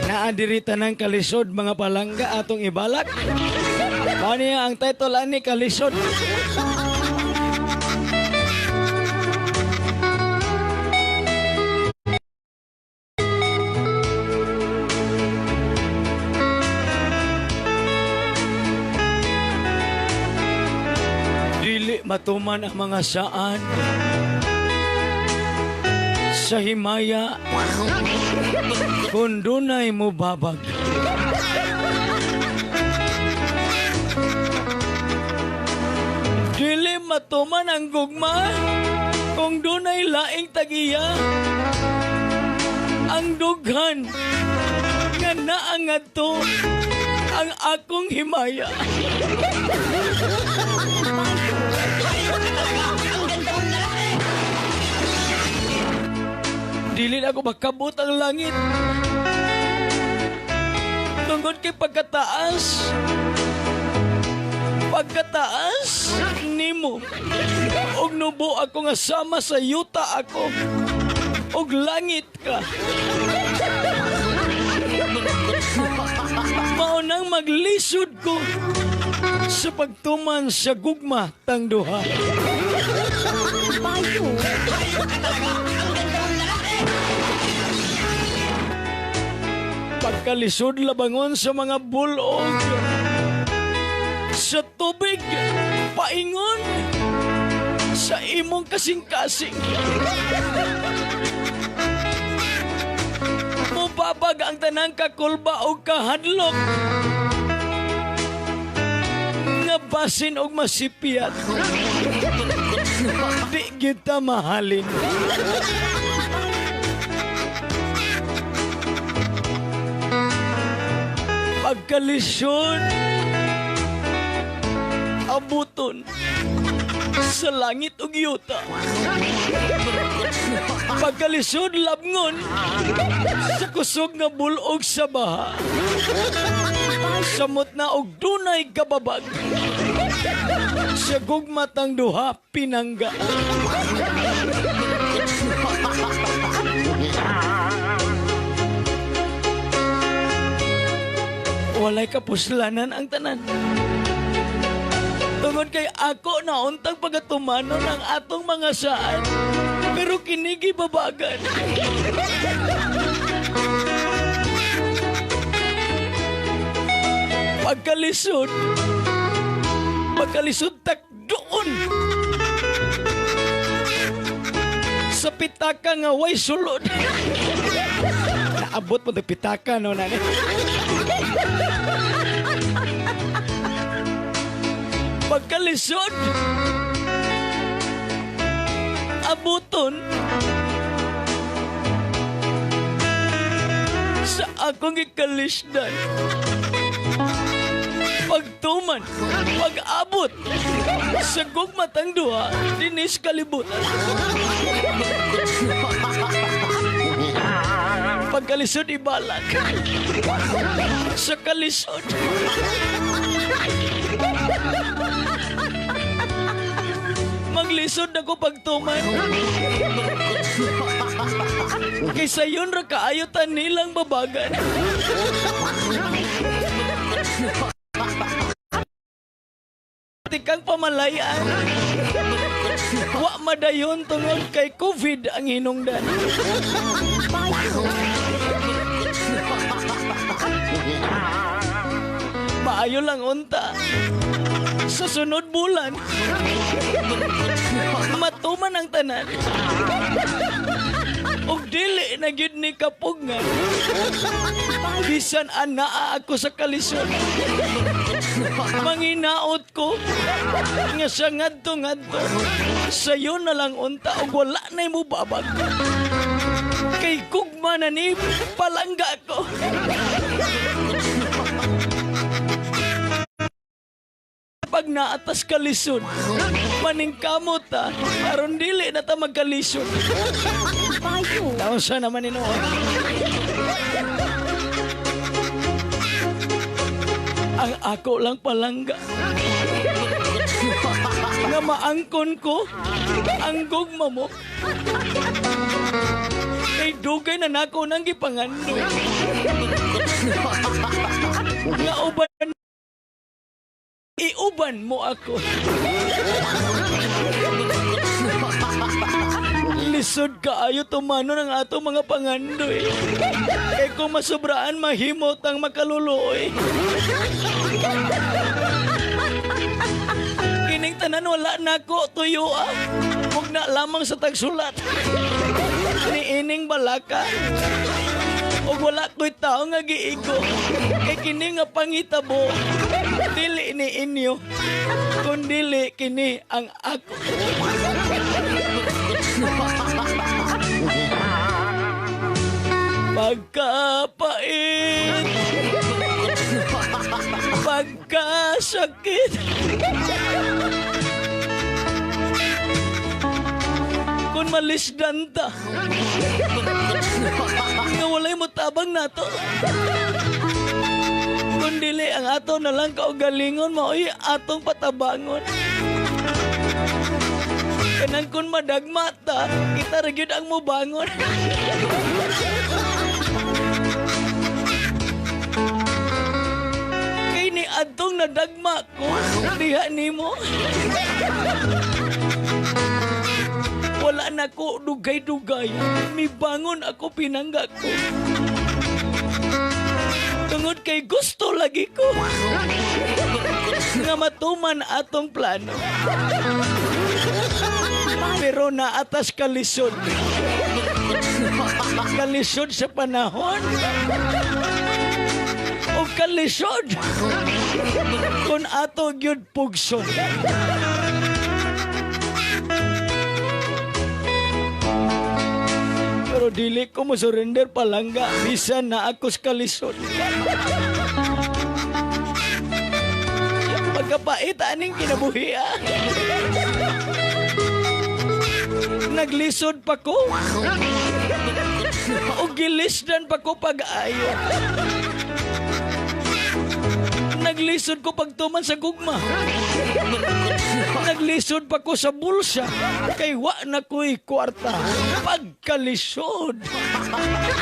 Naadirita ng kalisod mga palangga atong ibalak. Kaniya ang title ani kalisod. Dili matuman ang mga saan sa himaya kung dunay mo babag. Dili matuman ang gugma kung dunay laing tagiya. Ang dughan nga naangad to ang akong himaya. Dili na ako makabot ang langit. Tungod kay pagkataas. Pagkataas nimo. Og nubo ako nga sama sa yuta ako. Og langit ka. Maunang maglisod ko sa pagtuman sa gugma tang duha. Pagkalisod labangon sa mga bulog sa tubig paingon sa imong kasing-kasing. Mubabag ang tanang kakulba o kahadlok nga basin og masipiyat. Di kita mahalin. Pagkalisod abuton sa langit ug yuta. Pagkalisod labngon sa kusog nga bulog sa baha. Samot na og dunay kababag. Sa gugmatang duha pinangga. Walay kapuslanan ang tanan. Tungod kay ako na untang pagatumanon ang atong mga saan. Pero kinigi babagan. Pagkalisod tak doon. Sa pitaka nga way sulod. Naabot mo ng pitaka no na. Pagkalisod abuton sa akong ikalisdan. Pagtuman, pag-abot sa gugmatang duha dinis kalibutan. Pagkalisod ibalak sa kalisod. Maglisod ako pagtuman. Kaysa yun ra kaayutan nilang babagan. Tikang pamalayan. Wa madayon tungod kay COVID ang hinungdan. Maayo lang unta. Sa sunod bulan, matuman ang tanan. Og dili na gyud ni kapugngan. Bisan anaa ako sa kalisod. Manginaot ko nga sa ngadto-ngadto. Sayo na lang unta og wala na mo babag. Kay gugma na ni palangga ko. Pag naatas kalisod, maningkamot ta, aron dili na ta magkalisod. Taon siya naman inoon. Ang ako lang palangga. Nga maangkon ko ang gugma mo. Kay dugay na nako nang gipangandoy. Nga uban, iuban mo ako. Lisod kaayo tumano ng ato mga pangandoy. Kay kung masobraan mahimot ang makaluluoy. Kining tanan wala nako tuyo ah. Huwag na lamang sa tagsulat. Ni ining balaka. O wala ko'y tao nga giigo. Kay kini nga pangitabo. Dili ni inyo. Kundili kini ang ako. Pagkapait, pagkasakit, kung malisdan ta, nga walay mo tabang nato. Kung dili ang ato na lang kaugalingon, maoy atong patabangon. Kanang kung madagmata, kita ragyod ang mubangon. Kay ni adtong nadagma ko, diha nimo. Wala na ko dugay-dugay, mibangon ako pinangga ko. Tungod kay gusto lagi ko nga matuman atong plano. Pero naatas kalisod. Kalisod sa panahon. O kalisod kung ato gyud pugson. Pero dili ko mo surrender palangga. Bisan na akos kalisod. Pagkapait aning kinabuhi ah. Naglisod pa ko. O gilisdan pa ko pag-ayo. Naglisod ko pagtuman sa gugma. Naglisod pa ko sa bulsa. Kay wa na ko'y kwarta. Pagkalisod.